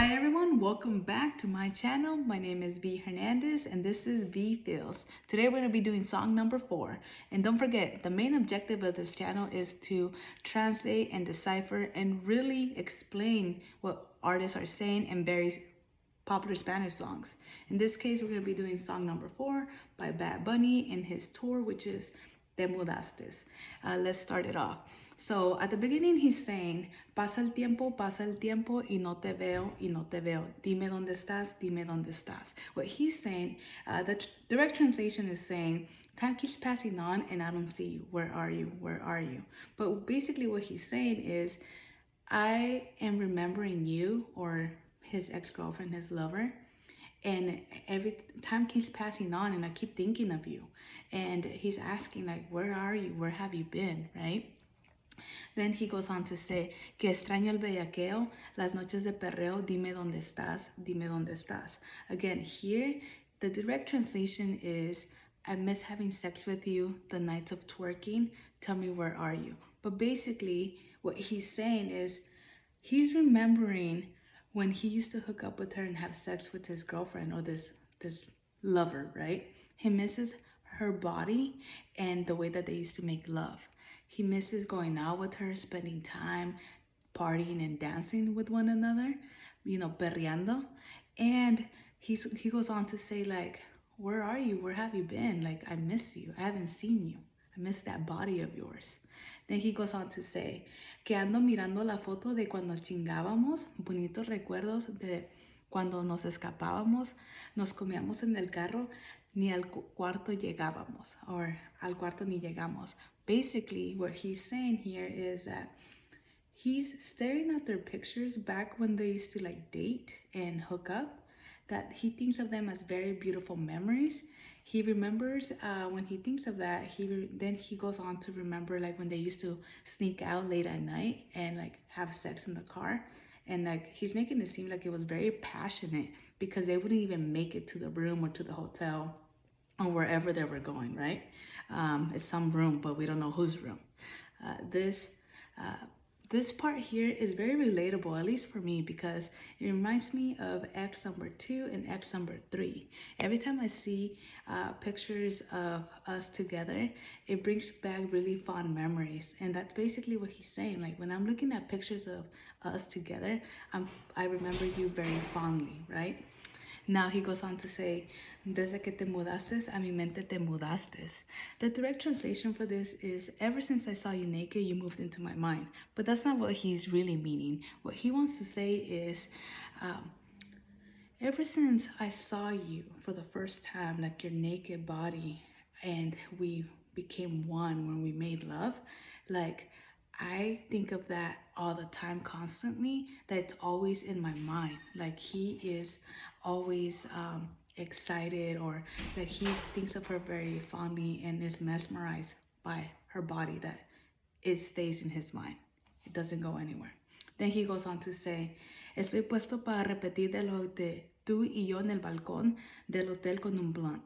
Hi everyone, welcome back to my channel. My name is V Hernandez and this is V Feels. Today we're going to be doing song number 4. And don't forget, the main objective of this channel is to translate and decipher and really explain what artists are saying in various popular Spanish songs. In this case, we're going to be doing song number 4 by Bad Bunny in his tour, which is Te Mudaste. Let's start it off. So at the beginning, he's saying, pasa el tiempo y no te veo. Dime dónde estás, dime dónde estás. What he's saying, the direct translation is saying, time keeps passing on and I don't see you. Where are you? Where are you? But basically what he's saying is, I am remembering you, or his ex-girlfriend, his lover, and every time keeps passing on and I keep thinking of you. And he's asking, like, where are you? Where have you been, right? Then he goes on to say, que extraño el bellaqueo, las noches de perreo, dime dónde estás, dime dónde estás. Again, here, the direct translation is, I miss having sex with you, the nights of twerking, tell me where are you? But basically, what he's saying is, he's remembering when he used to hook up with her and have sex with his girlfriend or this lover, right? He misses her body and the way that they used to make love. He misses going out with her, spending time, partying and dancing with one another, perreando. And he goes on to say, like, where are you? Where have you been? Like, I miss you. I haven't seen you. I miss that body of yours. Then he goes on to say, que ando mirando la foto de cuando chingábamos, bonitos recuerdos de cuando nos escapábamos, nos comíamos en el carro, ni al cuarto llegábamos, or al cuarto ni llegamos. Basically, what he's saying here is that he's staring at their pictures back when they used to like date and hook up, that he thinks of them as very beautiful memories. He remembers when he thinks of that, then he goes on to remember like when they used to sneak out late at night and like have sex in the car. And like he's making it seem like it was very passionate because they wouldn't even make it to the room or to the hotel or wherever they were going, right? It's some room, but we don't know whose room. This part here is very relatable, at least for me, because it reminds me of X number 2 and X number 3. Every time I see pictures of us together, it brings back really fond memories. And that's basically what he's saying. Like when I'm looking at pictures of us together, I remember you very fondly, right? Now he goes on to say, desde que te mudaste, a mi mente te mudaste. The direct translation for this is, ever since I saw you naked, you moved into my mind. But that's not what he's really meaning. What he wants to say is, ever since I saw you for the first time, like your naked body, and we became one when we made love, like I think of that all the time constantly, that it's always in my mind. Like he is always excited, or that he thinks of her very fondly and is mesmerized by her body, that it stays in his mind. It doesn't go anywhere. Then he goes on to say, estoy puesto para repetir de lo de tú y yo en el balcón del hotel con un blunt.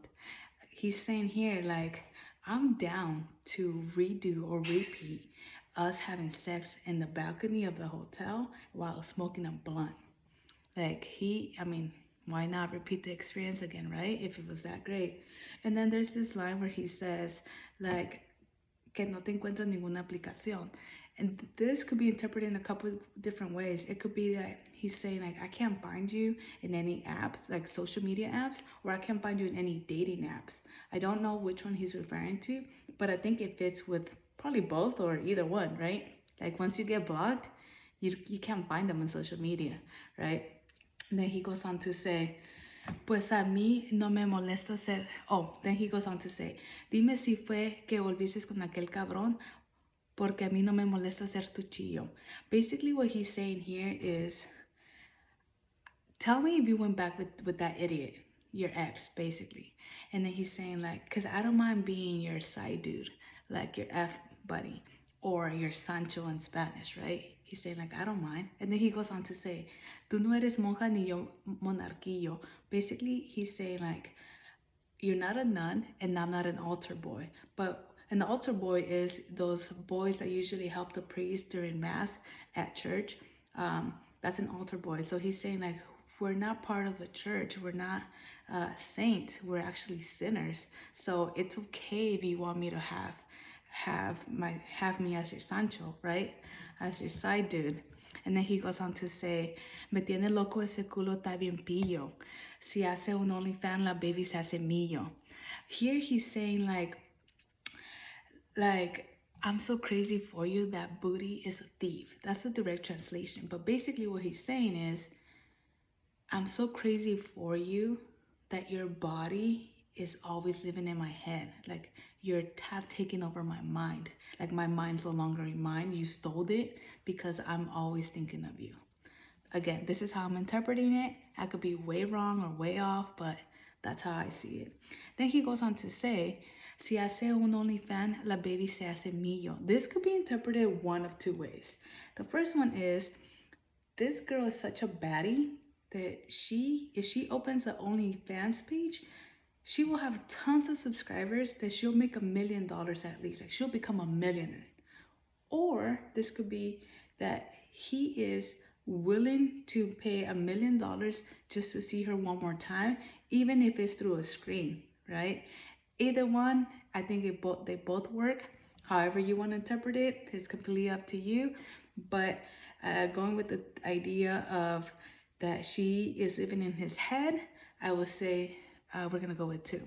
He's saying here, like, I'm down to redo or repeat us having sex in the balcony of the hotel while smoking a blunt. Like why not repeat the experience again, right? If it was that great. And then there's this line where he says, like, que no te encuentro en ninguna aplicación. And this could be interpreted in a couple of different ways. It could be that he's saying, like, I can't find you in any apps, like social media apps, or I can't find you in any dating apps. I don't know which one he's referring to, but I think it fits with probably both or either one, right? Like once you get blocked, you can't find them on social media, right? And then he goes on to say, pues a mí no me molesta ser... Oh, then he goes on to say, dime si fue que volviste con aquel cabrón, porque a mí no me molesta ser tu chillo. Basically what he's saying here is, tell me if you went back with that idiot, your ex, basically. And then he's saying, like, because I don't mind being your side dude, like your F buddy, or your Sancho in Spanish, right? He's saying, like, I don't mind. And then he goes on to say, tú no eres monja ni yo monarquillo. Basically, he's saying, like, you're not a nun and I'm not an altar boy. But an altar boy is those boys that usually help the priest during mass at church. That's an altar boy. So he's saying like, we're not part of a church. We're not saints. We're actually sinners. So it's okay if you want me to have me as your Sancho, right? As your side dude. And then he goes on to say, me tiene loco ese culo está bien pillo. Si hace un OnlyFans, la baby se hace millo. Here he's saying like, I'm so crazy for you that booty is a thief. That's the direct translation. But basically what he's saying is, I'm so crazy for you that your body is always living in my head. Like you have taken over my mind. Like my mind's no longer in mine. You stole it because I'm always thinking of you. Again, this is how I'm interpreting it. I could be way wrong or way off, but that's how I see it. Then he goes on to say, si hace un OnlyFans, la baby se hace millo. This could be interpreted one of two ways. The first one is, this girl is such a baddie that if she opens an OnlyFans page, she will have tons of subscribers that she'll make $1 million at least. Like she'll become a millionaire. Or this could be that he is willing to pay $1 million just to see her one more time, even if it's through a screen, right? Either one, I think they both work. However you want to interpret it, it's completely up to you. But going with the idea of that she is living in his head, I would say we're gonna go with 2.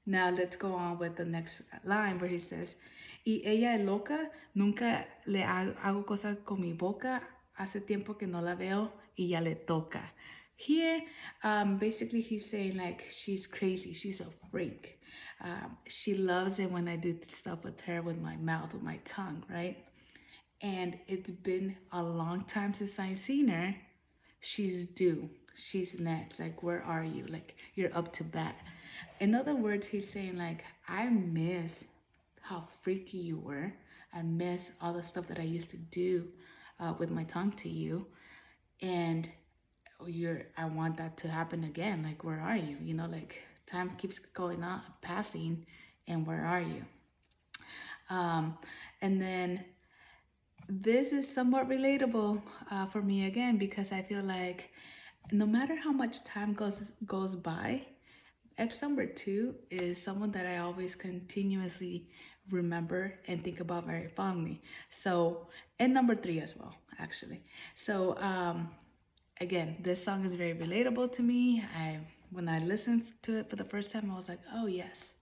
Now let's go on with the next line where he says, y ella es loca, nunca le hago cosas con mi boca, hace tiempo que no la veo y ya le toca. Here, basically he's saying like, she's crazy, she's a freak. She loves it when I do stuff with her with my mouth, with my tongue, right? And it's been a long time since I've seen her. She's due. She's next. Like, where are you? Like, you're up to bat. In other words, he's saying like, I miss how freaky you were. I miss all the stuff that I used to do with my tongue to you. And I want that to happen again. Like, where are you? You know, like time keeps going on, passing, and where are you? And then this is somewhat relatable for me again, because I feel like no matter how much time goes by, ex number 2 is someone that I always continuously remember and think about very fondly. So, and number 3 as well, actually. So, again, this song is very relatable to me. When I listened to it for the first time, I was like, oh yes,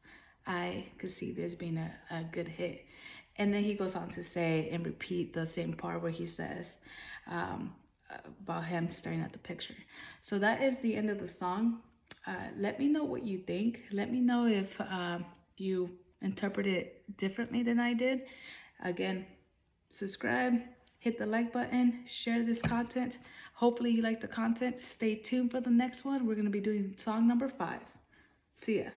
I could see this being a good hit. And then he goes on to say and repeat the same part where he says about him staring at the picture. So that is the end of the song. Let me know what you think. Let me know if you interpret it differently than I did. Again, subscribe, hit the like button, share this content. Hopefully you like the content. Stay tuned for the next one. We're going to be doing song number 5. See ya.